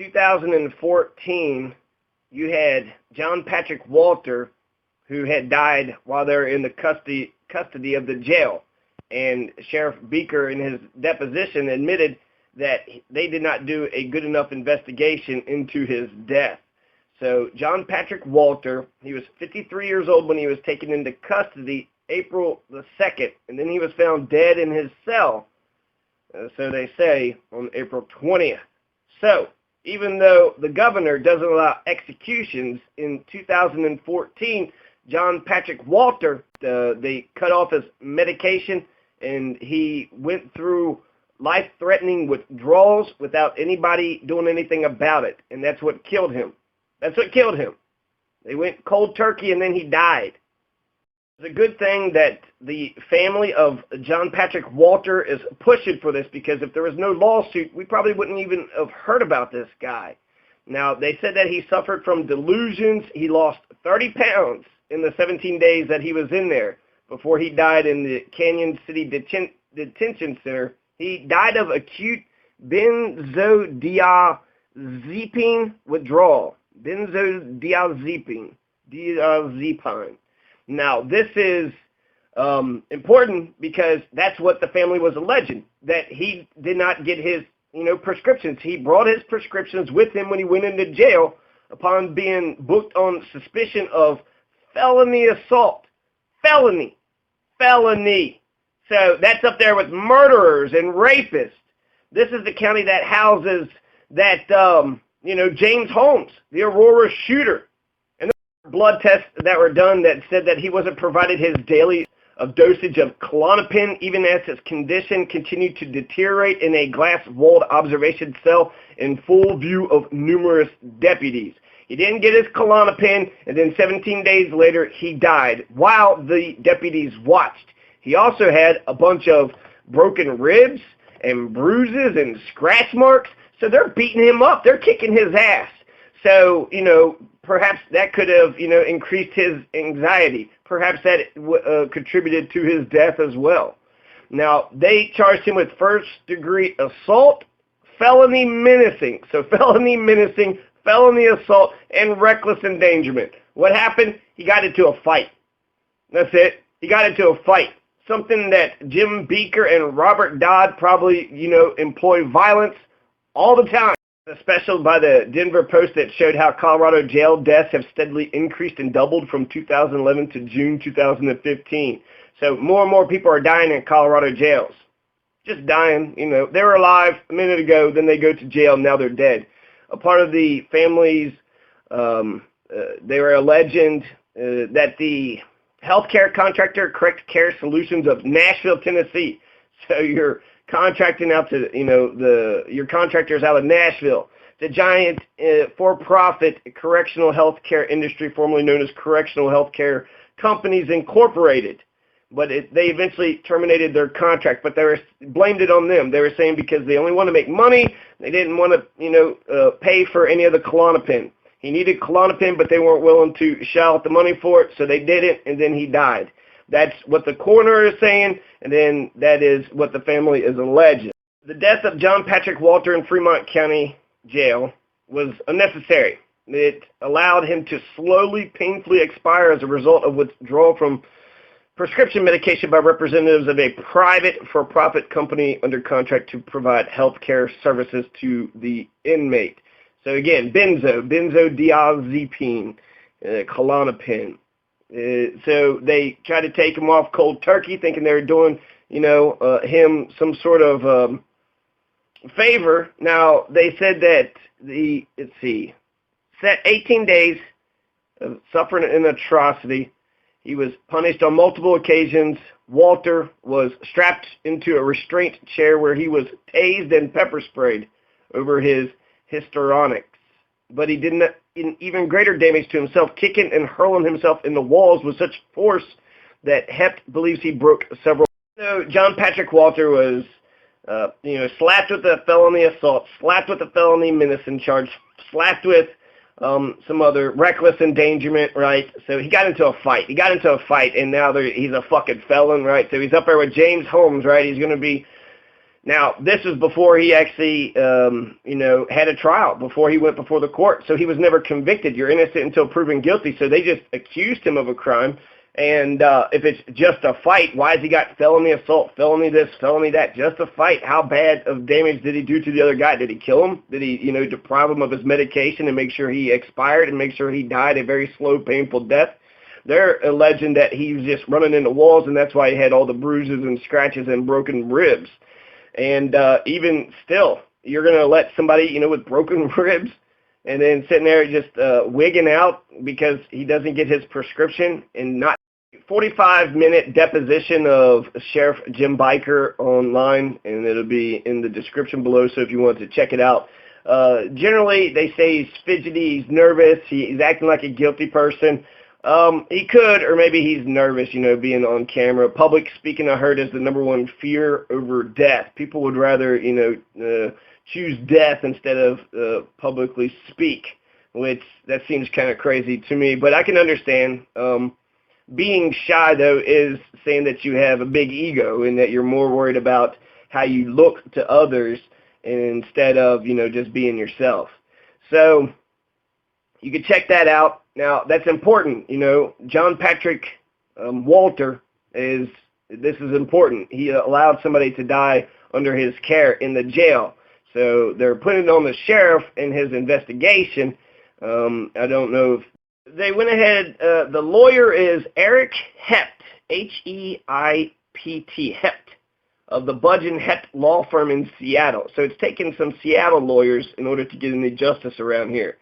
2014, you had John Patrick Walter, who had died while they were in the custody of the jail. And Sheriff Beaker, in his deposition, admitted that they did not do a good enough investigation into his death. So John Patrick Walter, he was 53 years old when he was taken into custody April the 2nd, and then he was found dead in his cell, so they say, on April 20th. So even though the governor doesn't allow executions, in 2014, John Patrick Walter, they cut off his medication, and he went through life-threatening withdrawals without anybody doing anything about it, and that's what killed him. That's what killed him. They went cold turkey, and then he died. It's a good thing that the family of John Patrick Walter is pushing for this, because if there was no lawsuit, we probably wouldn't even have heard about this guy. Now, they said that he suffered from delusions. He lost 30 pounds in the 17 days that he was in there before he died in the Canyon City Detention Center. He died of acute benzodiazepine withdrawal. Benzodiazepine. Now, this is important because that's what the family was alleging, that he did not get his, prescriptions. He brought his prescriptions with him when he went into jail upon being booked on suspicion of felony assault. Felony. So that's up there with murderers and rapists. This is the county that houses that, James Holmes, the Aurora shooter. And there were blood tests that were done that said that he wasn't provided his daily dosage of Klonopin, even as his condition continued to deteriorate in a glass-walled observation cell in full view of numerous deputies. He didn't get his Klonopin, and then 17 days later, he died while the deputies watched. He also had a bunch of broken ribs and bruises and scratch marks, so they're beating him up. They're kicking his ass. So, perhaps that could have, increased his anxiety. Perhaps that contributed to his death as well. Now, they charged him with first-degree assault, felony menacing. So felony menacing, felony assault, and reckless endangerment. What happened? He got into a fight. That's it. He got into a fight. Something that Jim Beaker and Robert Dodd probably, employ violence all the time. A special by the Denver Post that showed how Colorado jail deaths have steadily increased and doubled from 2011 to June 2015. So more and more people are dying in Colorado jails. Just dying, They were alive a minute ago, then they go to jail, now they're dead. A part of the families, they were alleging that the healthcare contractor, Correct Care Solutions of Nashville, Tennessee. So you're contracting out to, your contractors out of Nashville. The giant for-profit correctional healthcare industry, formerly known as Correctional Healthcare Companies Incorporated. But they eventually terminated their contract, but they blamed it on them. They were saying because they only want to make money, they didn't want to, pay for any of the Klonopin. He needed Klonopin, but they weren't willing to shell out the money for it, so they did it, and then he died. That's what the coroner is saying, and then that is what the family is alleging. The death of John Patrick Walter in Fremont County Jail was unnecessary. It allowed him to slowly, painfully expire as a result of withdrawal from prescription medication by representatives of a private for-profit company under contract to provide health care services to the inmate. So again, benzodiazepine, Klonopin. So they tried to take him off cold turkey, thinking they were doing, him some sort of favor. Now, they said that set 18 days of suffering an atrocity. He was punished on multiple occasions. Walter was strapped into a restraint chair where he was tased and pepper sprayed over his histrionics. But he did even greater damage to himself, kicking and hurling himself in the walls with such force that Hept believes he broke several. So John Patrick Walter was, slapped with a felony assault, slapped with a felony menacing charge, slapped with some other reckless endangerment, right? So he got into a fight. And now he's a fucking felon, right? So he's up there with James Holmes, right? He's going to be Now, this was before he actually, had a trial, before he went before the court. So he was never convicted. You're innocent until proven guilty. So they just accused him of a crime. And if it's just a fight, why has he got felony assault, felony this, felony that? Just a fight. How bad of damage did he do to the other guy? Did he kill him? Did he, deprive him of his medication and make sure he expired and make sure he died a very slow, painful death? They're alleging that he was just running into walls, and that's why he had all the bruises and scratches and broken ribs. And even still, you're going to let somebody, with broken ribs and then sitting there just wigging out because he doesn't get his prescription and not 45-minute deposition of Sheriff Jim Biker online, and it'll be in the description below, so if you want to check it out. Generally, they say he's fidgety, he's nervous, he's acting like a guilty person. He could, or maybe he's nervous, being on camera. Public speaking, I heard, is the #1 fear over death. People would rather, choose death instead of publicly speak, which that seems kind of crazy to me. But I can understand. Being shy, though, is saying that you have a big ego and that you're more worried about how you look to others instead of, just being yourself. So you can check that out. Now, that's important. John Patrick Walter this is important. He allowed somebody to die under his care in the jail. So they're putting it on the sheriff in his investigation. I don't know if they went ahead. The lawyer is Eric Hept, Heipt, Hept, of the Budge and Hept law firm in Seattle. So it's taken some Seattle lawyers in order to get any justice around here.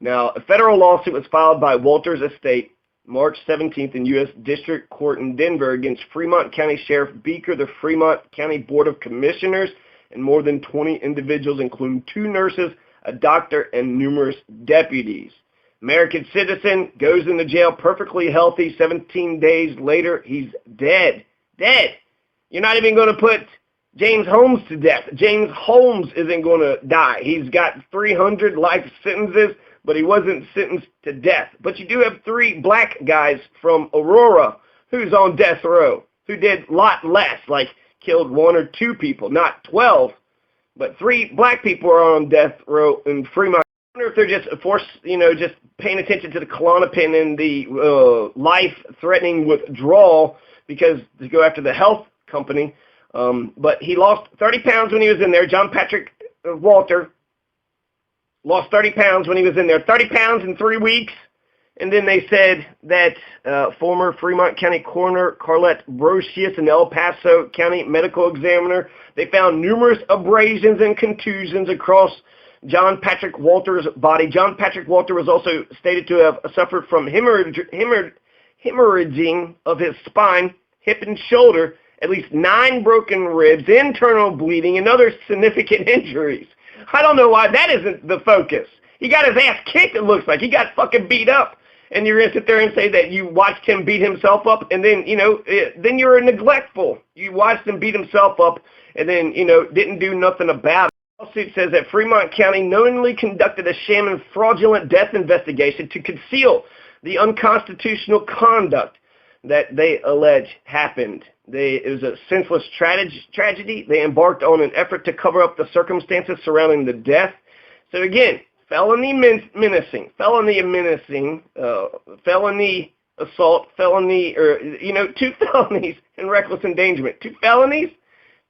Now, a federal lawsuit was filed by Walter's estate March 17th in U.S. District Court in Denver against Fremont County Sheriff Beaker, the Fremont County Board of Commissioners, and more than 20 individuals, including 2 nurses, a doctor, and numerous deputies. American citizen goes into jail perfectly healthy. 17 days later, he's dead. Dead. You're not even going to put James Holmes to death. James Holmes isn't going to die. He's got 300 life sentences, but he wasn't sentenced to death. But you do have 3 black guys from Aurora who's on death row, who did a lot less, like killed 1 or 2 people, not 12. But 3 black people are on death row in Fremont. I wonder if they're just just paying attention to the Klonopin and the life-threatening withdrawal because to go after the health company. But he lost 30 pounds when he was in there. John Patrick Walter lost 30 pounds when he was in there. 30 pounds in 3 weeks. And then they said that former Fremont County Coroner Carlette Brocius and El Paso County Medical Examiner, they found numerous abrasions and contusions across John Patrick Walter's body. John Patrick Walter was also stated to have suffered from hemorrhaging of his spine, hip, and shoulder, at least 9 broken ribs, internal bleeding, and other significant injuries. I don't know why that isn't the focus. He got his ass kicked, it looks like. He got fucking beat up. And you're going to sit there and say that you watched him beat himself up, and then, then you're neglectful. You watched him beat himself up, and then, didn't do nothing about it. The lawsuit says that Fremont County knowingly conducted a sham and fraudulent death investigation to conceal the unconstitutional conduct that they allege happened. It was a senseless tragedy. They embarked on an effort to cover up the circumstances surrounding the death. So again, felony menacing, felony assault, 2 felonies and reckless endangerment. 2 felonies?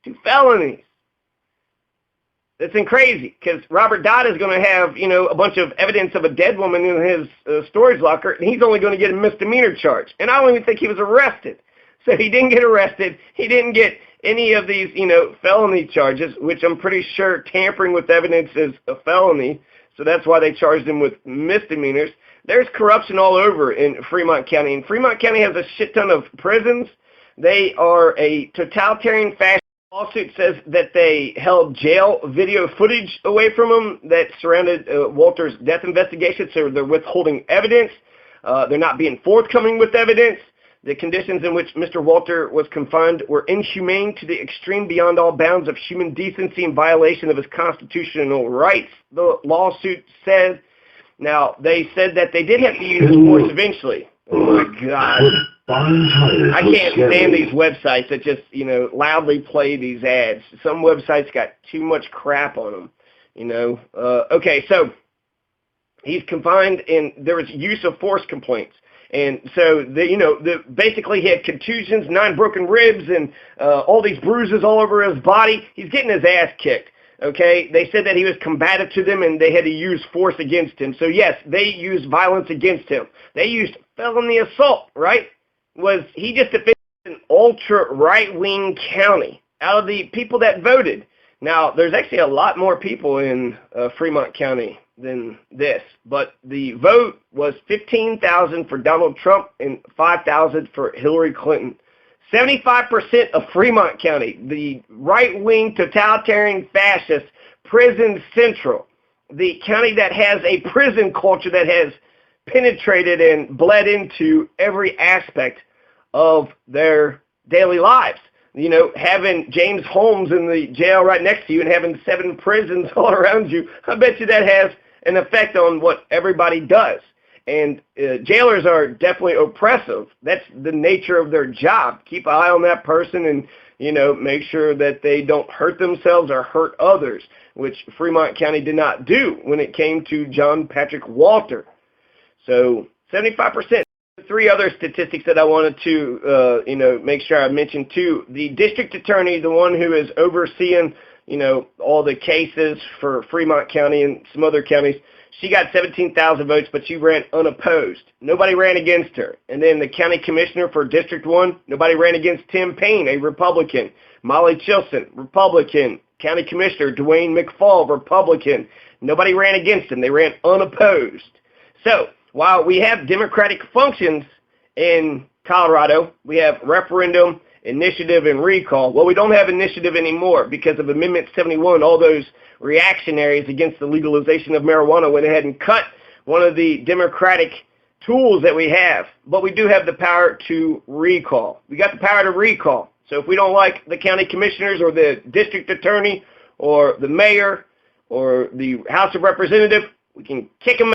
2 felonies. It's crazy because Robert Dodd is going to have, a bunch of evidence of a dead woman in his storage locker, and he's only going to get a misdemeanor charge. And I don't even think he was arrested. So he didn't get arrested. He didn't get any of these, felony charges, which I'm pretty sure tampering with evidence is a felony. So that's why they charged him with misdemeanors. There's corruption all over in Fremont County. And Fremont County has a shit ton of prisons. They are a totalitarian fascist. Lawsuit says that they held jail video footage away from him that surrounded Walter's death investigation, so they're withholding evidence. They're not being forthcoming with evidence. The conditions in which Mr. Walter was confined were inhumane to the extreme, beyond all bounds of human decency, in violation of his constitutional rights, the lawsuit said. Now, they said that they did have to use force eventually. Oh, my God. I can't stand these websites that just, loudly play these ads. Some websites got too much crap on them, Okay, so he's confined, and there was use of force complaints. And so, basically he had contusions, 9 broken ribs, and all these bruises all over his body. He's getting his ass kicked. Okay, they said that he was combative to them and they had to use force against him. So yes, they used violence against him. They used felony assault, right? He just defended an ultra right-wing county out of the people that voted. Now, there's actually a lot more people in Fremont County than this, but the vote was 15,000 for Donald Trump and 5,000 for Hillary Clinton. 75% of Fremont County, the right-wing totalitarian fascist prison central, the county that has a prison culture that has penetrated and bled into every aspect of their daily lives. Having James Holmes in the jail right next to you and having 7 prisons all around you, I bet you that has an effect on what everybody does. And jailers are definitely oppressive. That's the nature of their job. Keep an eye on that person and, make sure that they don't hurt themselves or hurt others, which Fremont County did not do when it came to John Patrick Walter. So 75%. 3 other statistics that I wanted to, make sure I mentioned too. The district attorney, the one who is overseeing, all the cases for Fremont County and some other counties, she got 17,000 votes, but she ran unopposed. Nobody ran against her. And then the county commissioner for District 1, nobody ran against Tim Payne, a Republican. Molly Chilson, Republican. County Commissioner Dwayne McFall, Republican. Nobody ran against him. They ran unopposed. So, while we have democratic functions in Colorado, we have referendum, initiative, and recall. Well, we don't have initiative anymore because of Amendment 71. All those reactionaries against the legalization of marijuana went ahead and cut one of the democratic tools that we have. But we do have the power to recall. We got the power to recall. So if we don't like the county commissioners or the district attorney or the mayor or the House of Representatives, we can kick them out.